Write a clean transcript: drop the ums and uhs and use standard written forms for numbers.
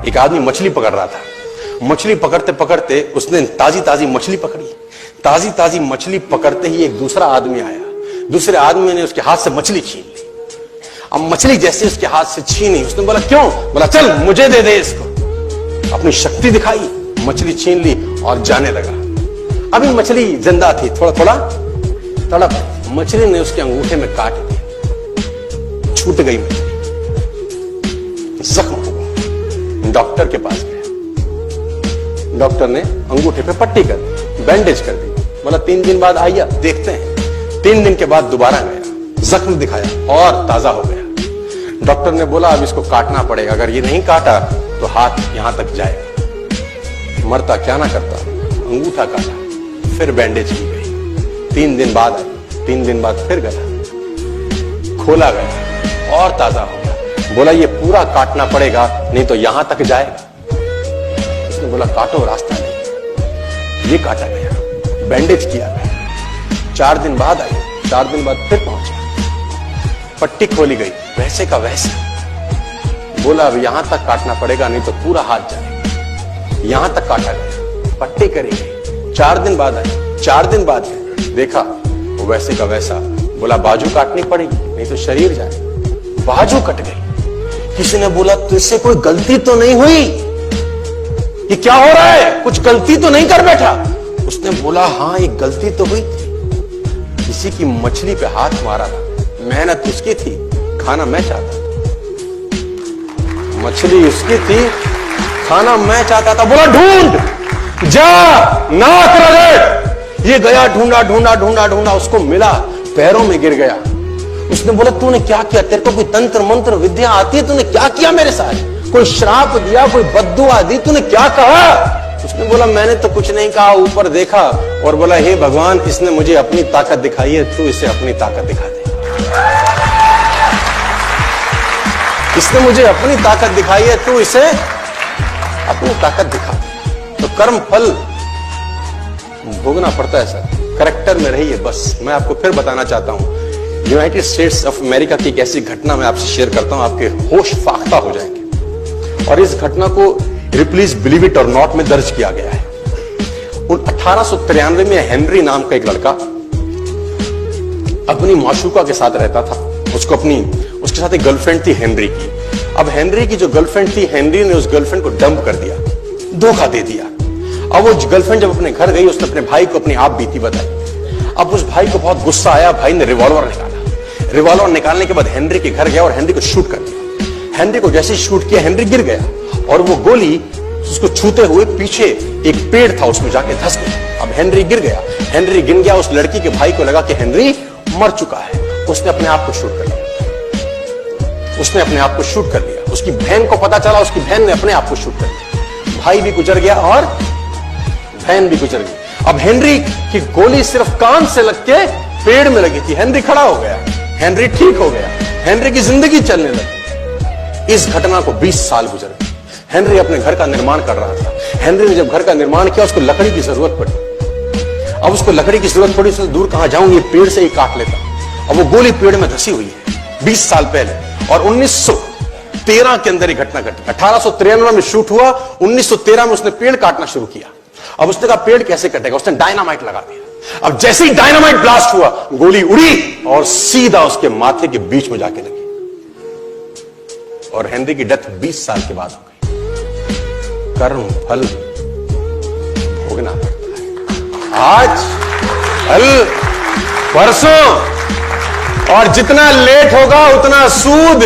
एक आदमी मछली पकड़ रहा था। मछली पकड़ते पकड़ते उसने ताजी ताजी मछली पकड़ी। ताजी ताजी मछली पकड़ते ही एक दूसरा आदमी आया। दूसरे आदमी ने उसके हाथ से मछली छीन ली। अब मछली जैसे उसके हाथ से छीनी, उसने बोला क्यों? बोला चल मुझे दे दे इसको। अपनी शक्ति दिखाई, मछली छीन ली और जाने लगा। अभी मछली जिंदा थी, थोड़ा थोड़ा तड़प मछली ने उसके अंगूठे में काट दिया, छूट गई मछली, जख्म हुआ। डॉक्टर के पास गया। डॉक्टर ने अंगूठे पे पट्टी कर दी, बैंडेज कर दी। बोला 3 दिन बाद आइए देखते हैं। 3 दिन के बाद दोबारा गया, जख्म दिखाया और ताजा हो गया। डॉक्टर ने बोला अब इसको काटना पड़ेगा, अगर ये नहीं काटा तो हाथ यहां तक जाएगा। मरता क्या ना करता, अंगूठा काटा, फिर बैंडेज की गई। 3 दिन बाद आई, 3 दिन बाद फिर गया, खोला गया और ताजा हो गया। बोला ये पूरा काटना पड़ेगा नहीं तो यहां तक जाएगा। उसने बोला काटो, रास्ता नहीं। ये काटा गया, बैंडेज किया गया। 4 दिन बाद आई, 4 दिन बाद फिर पहुंचा, पट्टी खोली गई, वैसे का वैसे। बोला अब यहां तक काटना पड़ेगा नहीं तो पूरा हाथ जाएगा। यहां तक काटा गया, पट्टी करी गई। 4 दिन बाद आई, 4 दिन बाद देखा वो वैसे का वैसा। बोला बाजू काटनी पड़ेगी नहीं तो शरीर जाए। बाजू कट गई। किसी ने बोला तुझसे कोई गलती तो नहीं हुई? ये क्या हो रहा है? कुछ गलती तो नहीं कर बैठा? उसने बोला हाँ एक गलती तो हुई थी। किसी की मछली पे हाथ मारा था, मेहनत उसकी थी, खाना मैं चाहता था। मछली उसकी थी, खाना मैं चाहता था। बोला ढूंढ, जा, नाक रगड़। ये गया, ढूंढा ढूंढा ढूंढा ढूंढा, उसको मिला, पैरों में गिर गया। उसने बोला तूने क्या किया? तेरे को कोई तंत्र मंत्र विद्या आती है? तूने क्या किया मेरे साथ? कोई श्राप दिया, कोई बद्दुआ दी? तूने क्या कहा? उसने बोला मैंने तो कुछ नहीं कहा, ऊपर देखा और बोला हे भगवान इसने मुझे अपनी ताकत दिखाई है, तू इसे अपनी ताकत दिखा दे। इसने मुझे अपनी ताकत दिखाई है, तू इसे अपनी ताकत दिखा दे। तो कर्म फल भोगना पड़ता है सर, करेक्टर में रहिए बस। मैं आपको फिर बताना चाहता हूं, यूनाइटेड स्टेट्स ऑफ अमेरिका की एक ऐसी घटना मैं आपसे शेयर करता हूं, आपके होश फाख्ता हो जाएंगे। और इस घटना को प्लीज बिलीव इट और नॉट में दर्ज किया गया है। 1893 में हेनरी नाम का एक लड़का अपनी माशूका के साथ रहता था। उसके साथ एक गर्लफ्रेंड थी हेनरी की। अब हेनरी की जो गर्लफ्रेंड थी, हेनरी ने उस गर्लफ्रेंड को डंप कर दिया, धोखा दे दिया। अब वो गर्लफ्रेंड जब अपने घर गई, उसने अपने भाई को अपनी आप बीती बताई। अब उस भाई को बहुत गुस्सा आया, भाई ने रिवॉल्वर निकाला। रिवॉल्वर निकालने के बाद हेनरी के घर गया और हेनरी को शूट कर दिया। हेनरी को जैसे शूट किया, हेनरी गिर गया और वो गोली उसको छूते हुए पीछे एक पेड़ था उसमें जाके धंस गया। अब हेनरी गिर गया। हेनरी गिर गया, उस लड़की के भाई को लगा कि हेनरी मर चुका है। उसने अपने आप को शूट कर लिया। उसने अपने आप को शूट कर लिया। उसकी बहन को पता चला, उसकी बहन ने अपने आप को शूट कर लिया। भाई भी गुजर गया और बहन भी गुजर गई। अब हेनरी की गोली सिर्फ कान से लग के पेड़ में लगी थी। हेनरी खड़ा हो गया, हेनरी ठीक हो गया, हेनरी की जिंदगी चलने लगी। इस घटना को 20 साल गुजर गए। हेनरी अपने घर का निर्माण कर रहा था। हेनरी ने जब घर का निर्माण किया, उसको लकड़ी की जरूरत पड़ी। अब उसको लकड़ी की जरूरत पड़ी, उसने दूर कहां जाऊं, ये पेड़ से ही काट लेता। अब वो गोली पेड़ में धसी हुई है 20 साल पहले। और 1913 के अंदर ये घटना घटी। 1893 में शूट हुआ, 1913 में उसने पेड़ काटना शुरू किया। अब उसने कहा पेड़ कैसे कटेगा? उसने डायनामाइट लगा दिया। अब जैसे ही डायनामाइट ब्लास्ट हुआ, गोली उड़ी और सीधा उसके माथे के बीच में जाके लगी और हेनरी की डेथ 20 साल के बाद हो गई। कर्म फल भोगना पड़ता है। आज, कल, परसों, और जितना लेट होगा उतना सूद।